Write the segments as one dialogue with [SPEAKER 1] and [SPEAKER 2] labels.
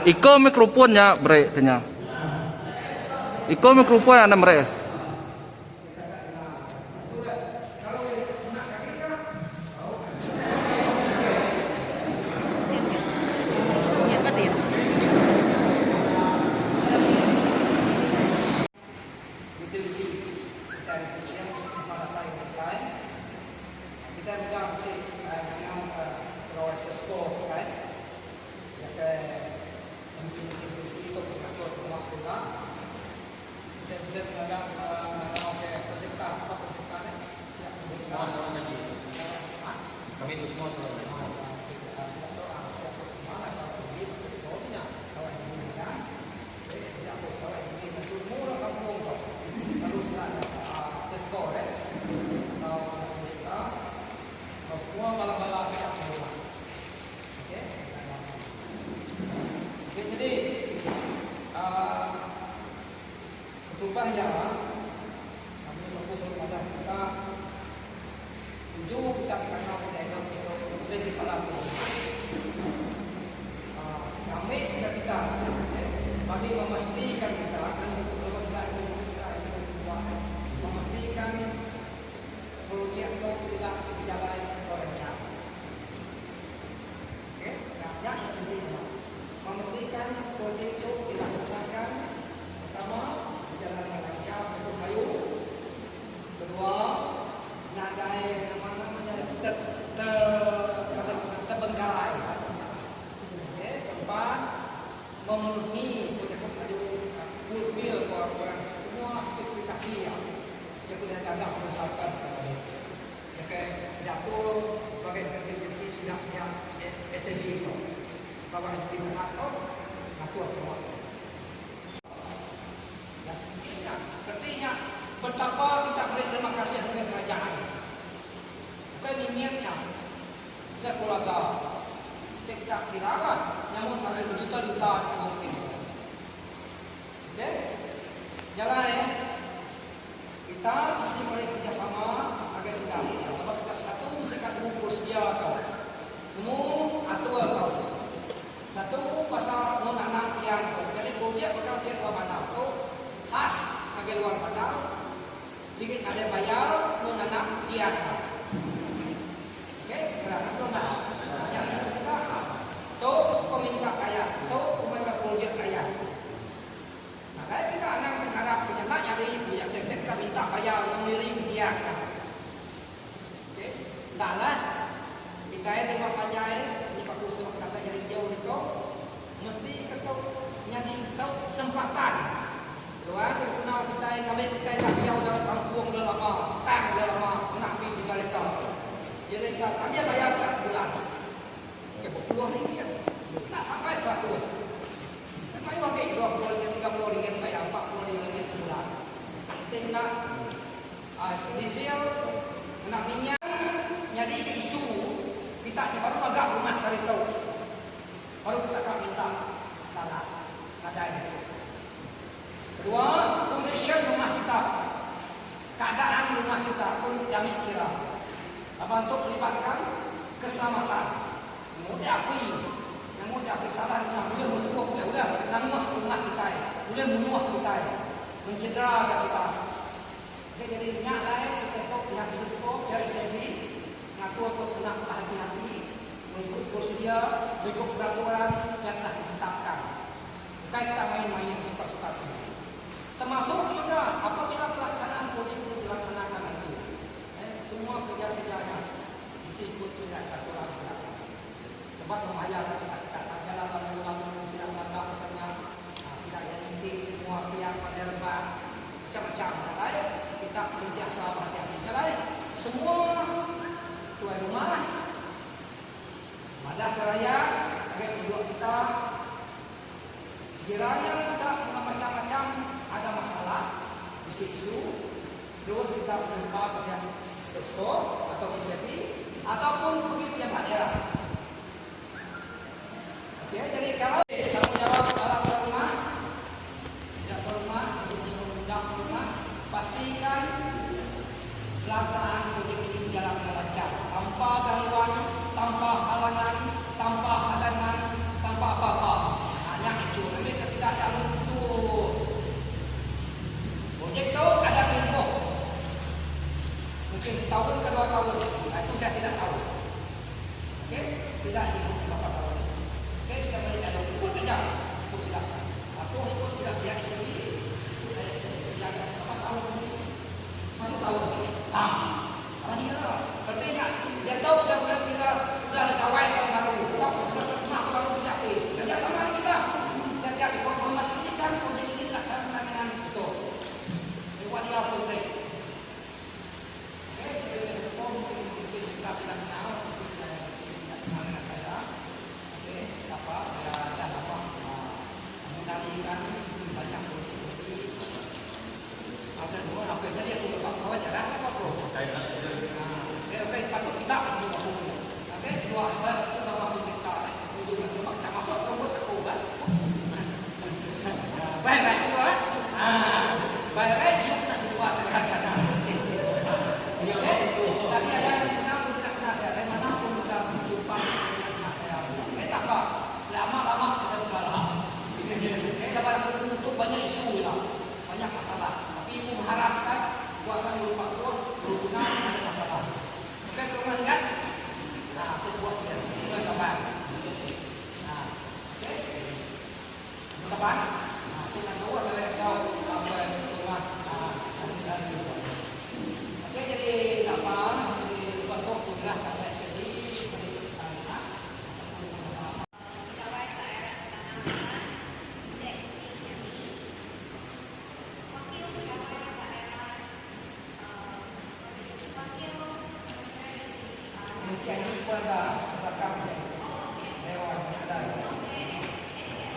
[SPEAKER 1] Iko mikrofonnya bre tanya. Iko mikrofon ada bre.
[SPEAKER 2] Rupanya kami fokus kepada kita tujuh kita kenal dengan itu di pelaku. Kami kita bagi memastikan kita akan memastikan proyek itu tidak berjalan lancar. Oke, yang penting memastikan proyek itu dilaksanakan pertama jalan yang lancar untuk kayu. Kedua, nadai terbengkalai. Keempat, memenuhi fulfill semua spesifikasi yang sudah ada berdasarkan jatuh sebagai kontribusi sidangnya SDG itu. Sama seperti atau ngatur semua. Artinya betapa kita berterima kasih kepada kerajaan. Bukan niatnya saya keluarga kita kirakan namun ada berjuta-juta mungkin. Oke, jalan ya. Kita mesti boleh kerjasama agar sedang. Sebab kita satu misalkan ukur sedia kau, atur kau. Satu pasal non-anak yang kau. Jadi projek bakal dia kau mana tu khas bagi luar padang. Sikit ada bayar non-anak dia. Oke, kerana tu nak. Yang kita tu peminta kaya, tu peminta projek kaya. Makanya kita anak mengharap penyenak yang ada itu yang kita minta bayar mengiring dia. Oke, taklah kita dengan panjai ni Pak Kusuk kata jadi jauh itu mesti ketuk nyari kesempatan. Doa terkenal kita kami kita nak jauh dalam kampung dah lama, tang dah lama nak pergi tinggal itu. Jadi kami bayar tak sebulan. Ke 20 ringgit tak sampai 100. Kami pakai 20 ringgit, 30 ringgit bayar 40 ringgit sebulan. Kita nak diesel, nak minyak, nyari isu kita baru agak rumah sari tahu. Baru kita akan minta salah ada itu. Kedua, kondisi rumah kita, keadaan rumah kita pun kami kira untuk melibatkan keselamatan. Namun diakui salah kita boleh menutup, boleh nangus rumah kita, boleh menuah kita, mencedera kita. Jadi minyak lain untuk pihak Cisco dari sini ngaku untuk kena hati-hati mengikut prosedur, mengikut peraturan yang telah ditetapkan. Bukan kita main-main suka-suka. Termasuk juga apabila pelaksanaan proyek itu dilaksanakan nanti, semua kerja-kerjanya disikut tidak satu laksanakan. Sebab membayar kita tak jalan lalu sidang bandar katanya, sidang yang inti semua pihak penerima macam-macam lain kita sentiasa berhati-hati lain. Semua tuan rumah, madah keraya agar hidup kita sekiranya kita macam-macam ada masalah, isu-isu, terus kita berjumpa pada Cisco atau ICP ataupun pergi ke daerah. Okey, jadi kalau jawab dalam rumah, pastikan pelaksanaan proyek ini berjalan dengan lancar, tanpa gangguan, tanpa halangan, tanpa hadangan, tanpa apa-apa. Yang tahun. Apa dia tu? Berarti dia tahu dia boleh kita sudah ada kawan tahun baru. Kita sudah tersemak baru bersiap. Kerja sama dengan kita. Kita memastikan projek ini dilaksanakan dengan betul. Buat dia penting. Kita tidak kenal, tidak kenal dengan saya. Okey, apa saya dah dapat mengendalikan banyak polisi. Ada dua, apa jadi aku dapat kawan jarang apa bro? Okey, patut kita juga buku. Okey, dua apa itu bawa kita. Itu juga kita masuk ke buat aku kan. Baik itu lah. Baik dia nak buat sekarang. Tadi ada yang tidak kenal saya, dari mana pun kita jumpa tidak kenal saya. Tak apa, lama-lama kita berkalah. Dapat untuk banyak isu lah, banyak masalah. Tapi ibu mengharapkan kuasa lupa Tuhan berhubungan ada masalah. Okey, teman kan? Nah, itu puas dia. Itu kawan. Nah, okey. Kawan. Nah, kita tahu saya tahu apa rumah. Okey, jadi apa? Jadi bentuk pula kata sedih. Yang ini pada belakang saya. Lewat ada.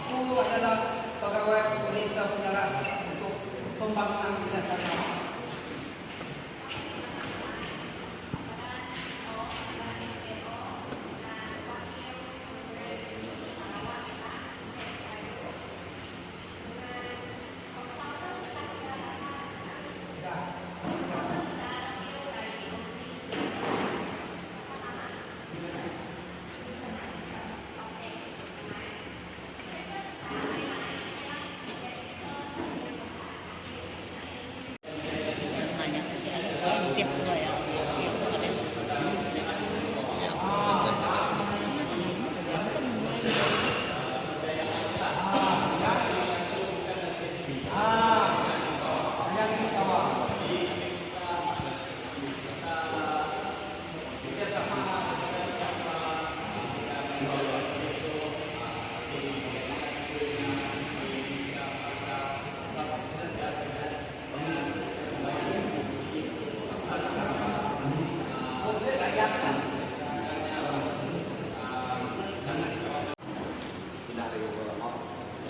[SPEAKER 2] Itu adalah pegawai pemerintah penjara untuk pembangunan kerjasama.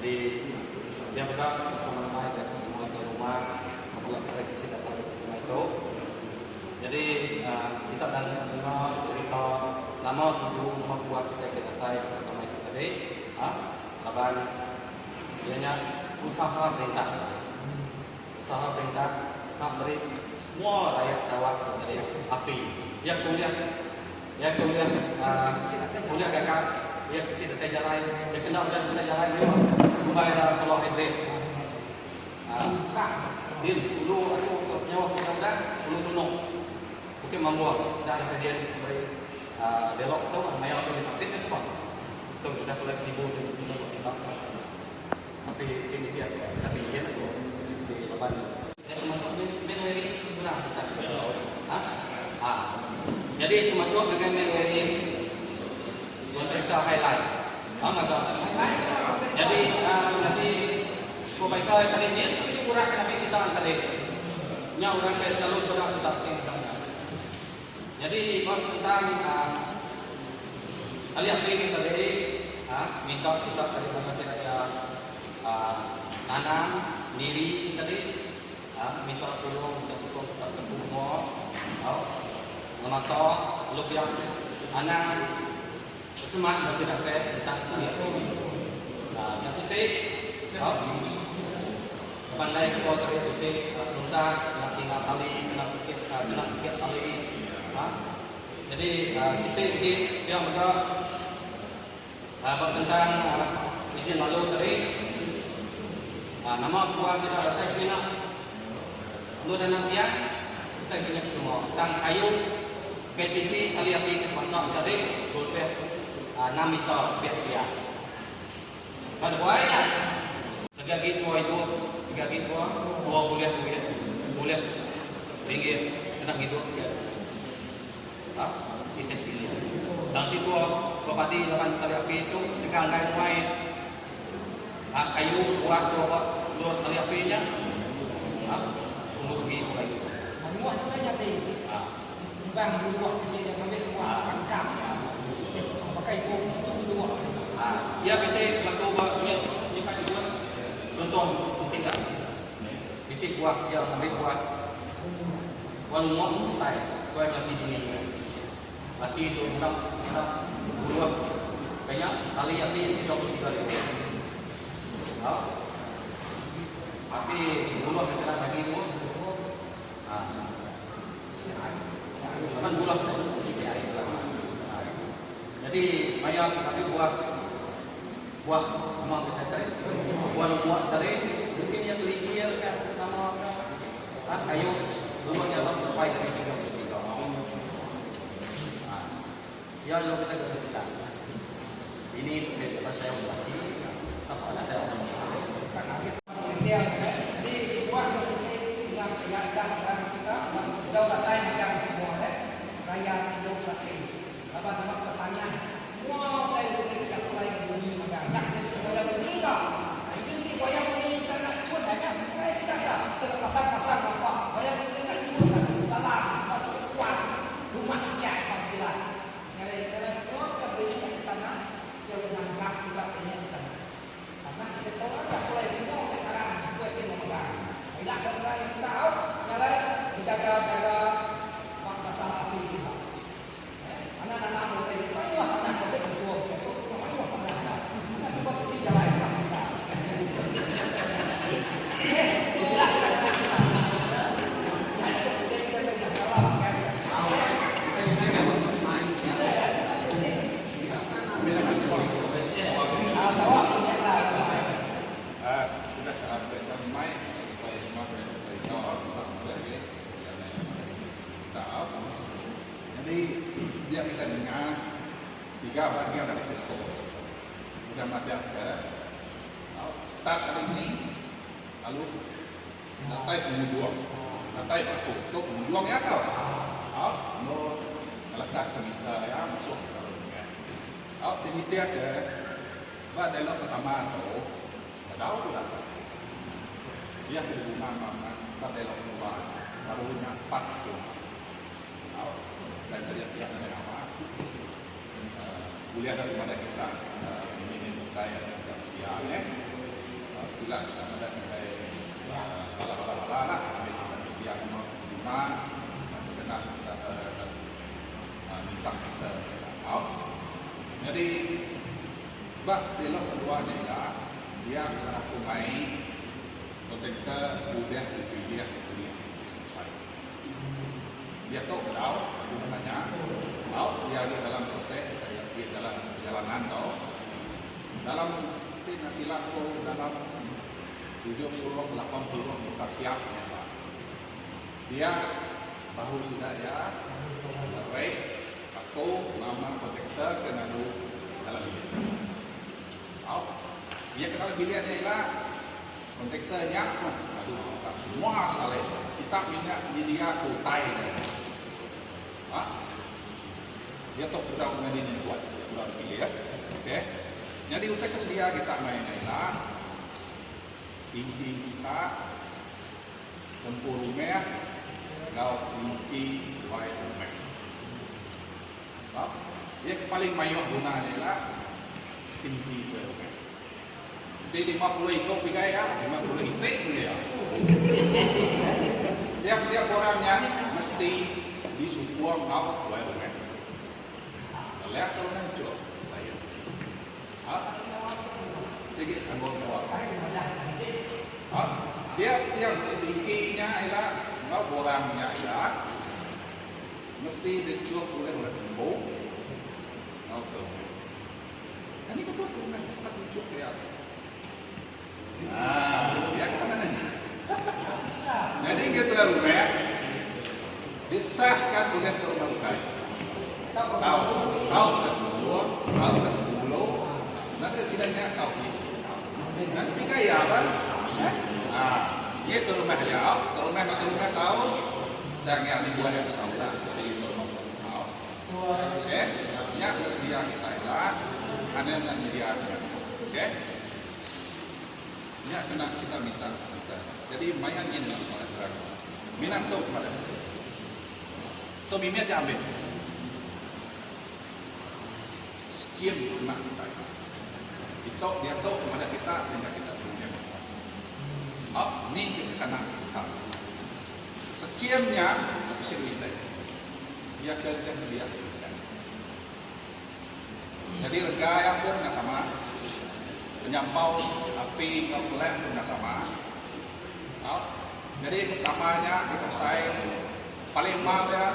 [SPEAKER 3] Jadi dia berkata sama-sama saya semua di rumah melakukan revisi data itu. Jadi kita dan cerita lama tujuh membuat kita pertama itu tadi, kapan dianya usaha perintah nak beri semua rakyat Sarawak api. Dia kuliah kakak. Dia kecil dekat jalan, dia kenal dan dekat jalan dia membayar kalau hidrik. Dia dulu aku nyawa kita dulu tunuk, mungkin membuat dan dia beri belok tu, mayat tu dipakai tu apa? Tu sudah pula sibuk dengan kita. Tapi ini dia, tapi dia tu di depan. Dia masuk menweri kurang kita. Jadi termasuk dengan menweri kita highlight, sama tak? Jadi nanti profesor tadi ni kurang tapi kita angkat deh. Nya orang ke selalu kurang tetap tinggal. Jadi tentang alih ini tadi, minta kita tadi mana saya tanam niri tadi, minta tolong kita sokong kita berkumur, menata lupa anak semangat masih dapat tentang ini. Yang penting, pandai kita terus berusaha nak tinggal kali, kena sikit kali. Jadi sikit ini dia mereka tentang izin lalu tadi. Nama tuan kita ada tes minat. Lalu dan nanti kita punya semua tentang kayu petisi kali api konsep tadi boleh 6 meter sekian. Pada buahnya, segala gitu itu, segala gitu, boleh ringgit kena hidup dia. Itu sekali. Nanti gua pati lawan tali api itu setengah kain main. Kayu buat luar tali apinya. Untuk begitu kayu.
[SPEAKER 2] Semua itu kan jadi. Bang dua di sini ambil semua pangkam. Pakai itu dua.
[SPEAKER 3] Ya bisa laku buatnya. Jika juga contoh tidak. Bisa buat ya ambil buat. Walumon tay, kau yang lagi ini. Lagi itu enam bulan. Kayaknya kali ini 23.000. Tapi bulan kita lagi itu. Kan bulan. Jadi banyak tapi buat memang kita cari buat cari mungkin yang liar kan nama ayo dulu yang terbaik dari tiga. Ya lo kita kita ini apa saya operasi apa ada saya operasi
[SPEAKER 2] Dia jadi buat sini yang dan kita daulat lain yang semua rakyat daulat ini. Apa nama pertanyaan? Wah, saya itu tidak mulai bunyi banyak jadi supaya bunyi lah. Ini wayang bunyi karena cuan banyak. Saya sudah terpasang-pasang apa? Wayang bunyi kan cuan dalam cukup kuat rumah cat panggilan. Kalau semua kita beri karena yang menangkap kita punya kita. Karena kita tahu ada mulai semua sekarang buat kita memegang. Tidak sampai yang kita tahu, nyala jaga masalah api kita. Anak-anak mulai
[SPEAKER 4] Jadi dia kita dengar 3 bagian dari Cisco. Sudah ada start hari ini, lalu natai kemudian, natai masuk, itu kemudian ya kau. No, melekat kita ya masuk. Ini dia ada, dalam pertama tu, tahu tu dah. Dia berguna mana, dalam luar, barunya 4 tu. Dan setiap pihak ada nama kuliah daripada kita ini budaya dan sosial bila kita ada sampai bala-bala lah ambil yang rumah kena minta kita tahu. Jadi bak belok keduanya ya dia akan main konteknya budaya kuliah selesai. Dia tahu gunanya, dia ada dalam proses, dia dalam perjalanan dalam nasilah dalam 70-80 kita siap dia baru sudah ya baik aku nama protektor kena dulu dalam bilik. Dia kenal biliknya ialah protektornya semua salah kita minyak dia kutai. Dia tahu kita mengenai buat pilih ya. Okey. Jadi untuk kesedia kita main ialah inti kita tempur rumah kau inti buat rumah. Dia paling mayor gunanya ialah inti rumah. Jadi 50 ikut pikai ya, 50 itik dia. Tiap orangnya mesti disupport mau buat rumah. Lihat kalau hancur saya. Sedikit anggota. Dia yang tingginya ialah mau borangnya ialah mesti dicuci oleh lembu. Auto. Ini betul rumah seperti cuci ya. Ya kita mana? Jadi kita rumah disahkan oleh rumah bukai. Kau kedua, nanti tidaknya kau nanti kaya kan? Ini rumah dia, rumah kau Dan yang dibuat yang tahu lah, saya itu tahu. Okey, yang sedia kita ialah hanya dengan media. Okey, yang kena kita minta. Jadi mayan ini kepada kerana minat tu kepada. Tu minat dia ambil. Sekian nak kita. Itu dia tahu kepada kita dan kita punya. Ni kita kena kita. Sekiannya bisa kita. Dia kerja dia. Jadi rega yang pun nak sama. Penyampau api komplek pun nak sama. Jadi pertamanya kita saya paling mahal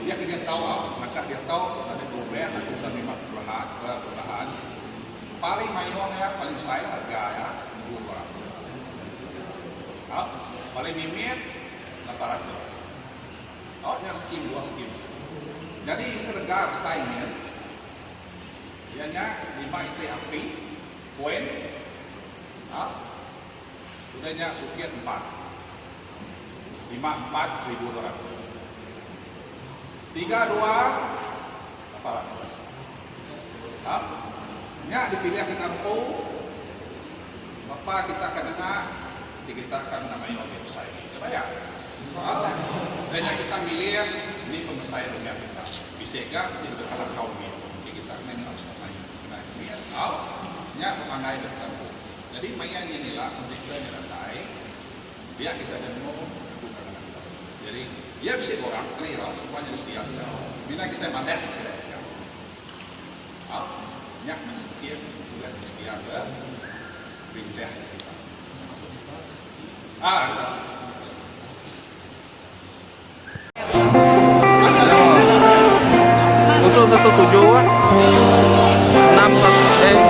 [SPEAKER 4] dia kena tahu maka dia tahu ada problem ada usaha memang perlahan. Paling mayong paling saya harga ya 200. Paling mimit 800. Yang skim 2 skim. Jadi harga saingnya ianya 5 IT api poin. Sudahnya sukiat 4. 54 1.200. 32 800. Nya dipilih ke kampung. Bapak kita akan dengar kita akan namanya orang besar ini. Kita bayar. Dan yang kita milih ini pemesai dunia kita. Bisa kan kita kalah kaum ini. Kita akan harus namanya. Kena milih tahu. Nya pemanai ke kampung. Jadi mayan inilah mereka yang rantai. Dia kita demo. Jadi dia bisa orang clear semuanya sedia. Bila kita mandek sudah. Nyak mesti bulan sedia ke perintah kita.
[SPEAKER 1] Usul 17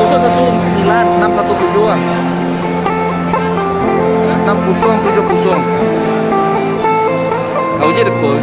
[SPEAKER 1] usul 19 617 60 70. Aku jadi kau